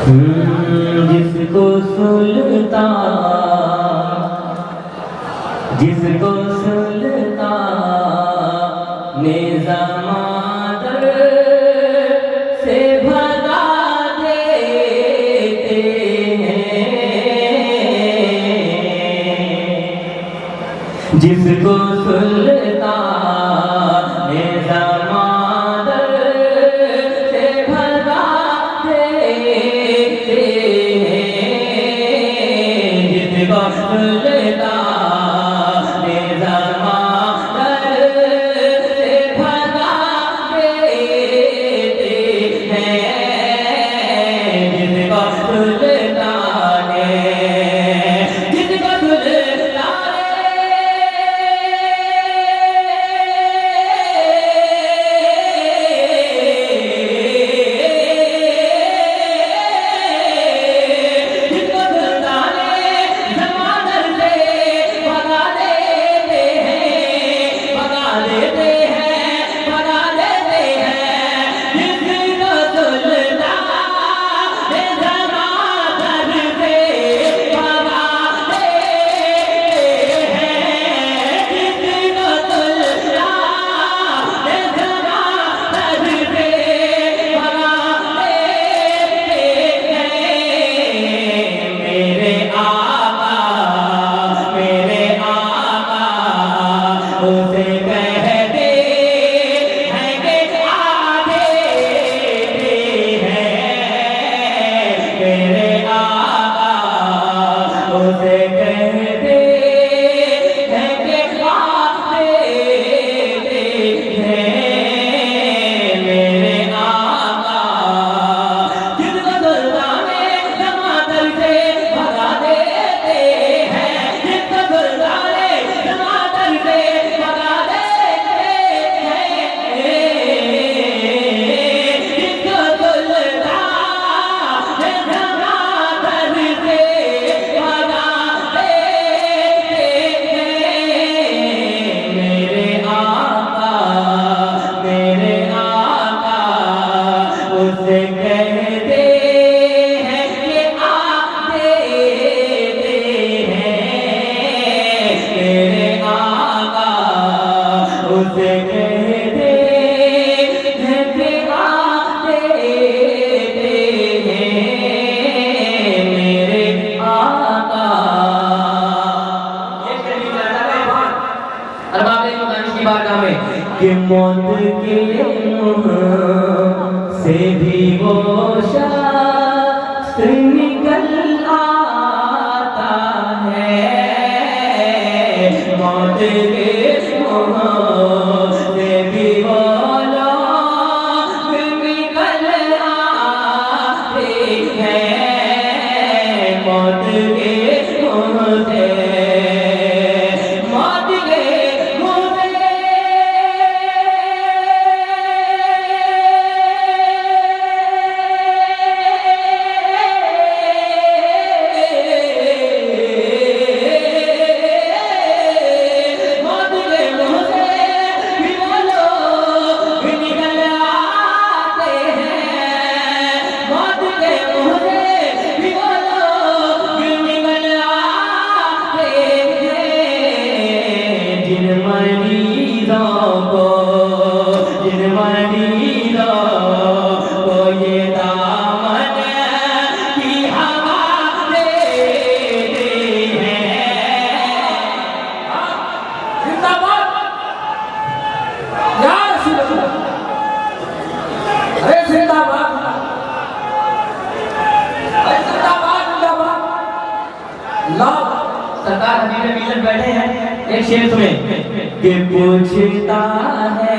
जिसको सुल्तान ने ज़मादर से भगा देते हैं, जिसको सुल्तान ने ज़मादर से भगा देते हैं, जिसको सुल्तान कि मौत के मुँह से भी वो शख्स निकल आता है, मौत के मुँह से भी वो लोग निकल आते हैं, मौत के मुँह से सरकार हबीब मिलत बैठे हैं। एक शेर सुने कि पूछता है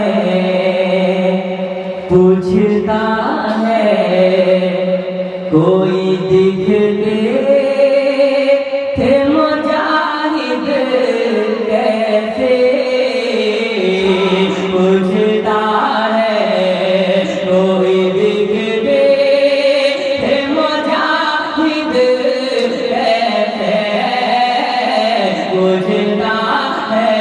कोई दिखते थे मुजाहिद कैसे, पूछता है कोई दिखते थे मुजाहिद कैसे, पूछता है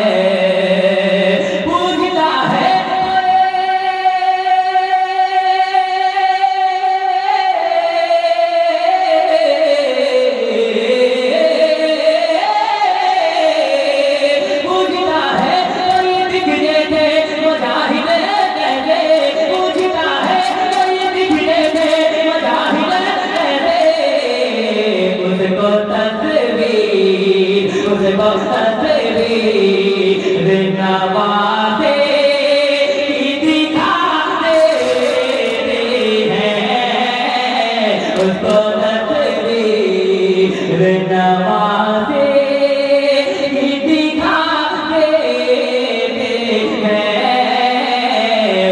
उसको तस्वीर नवाज़े ही दिखा देते हैं,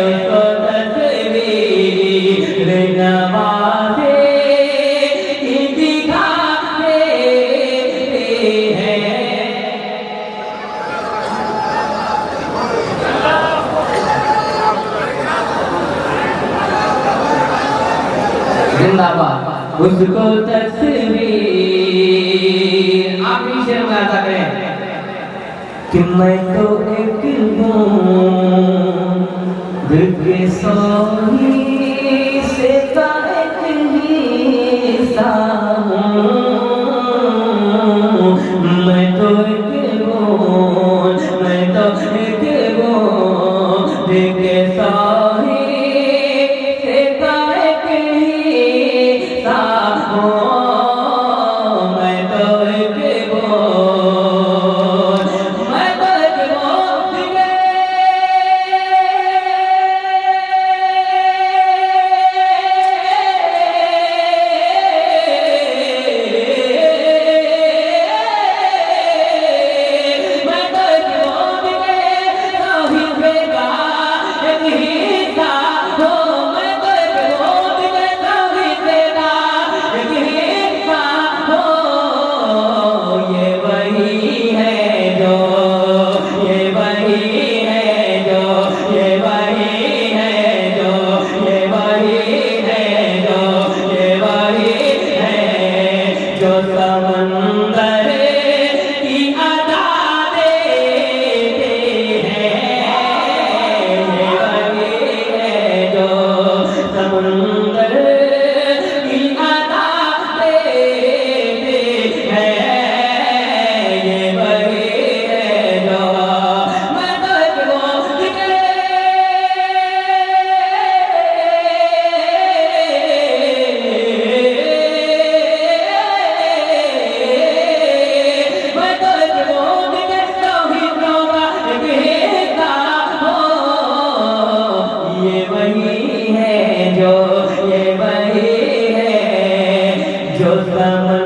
उसको तस्वीर नवाज़े ही दिखा देते हैं। जिंदाबाद उसको तस्वीर। आप भी शेर में आता करें कि मैं तो एक बूंद के सोनी से का एक हिस्सा हूँ, मैं तो एक बूंद, मैं तो एक बूंद के सोनी से का एक हिस्सा हूँ, मैं तो एक बूंद, मैं तो एक बूंद के समंदर की अदा देते हैं, ये वही है जो समंदर की अदा देते हैं, ये वही है जो मैं तो एक बूंद के ये वही है जो समझ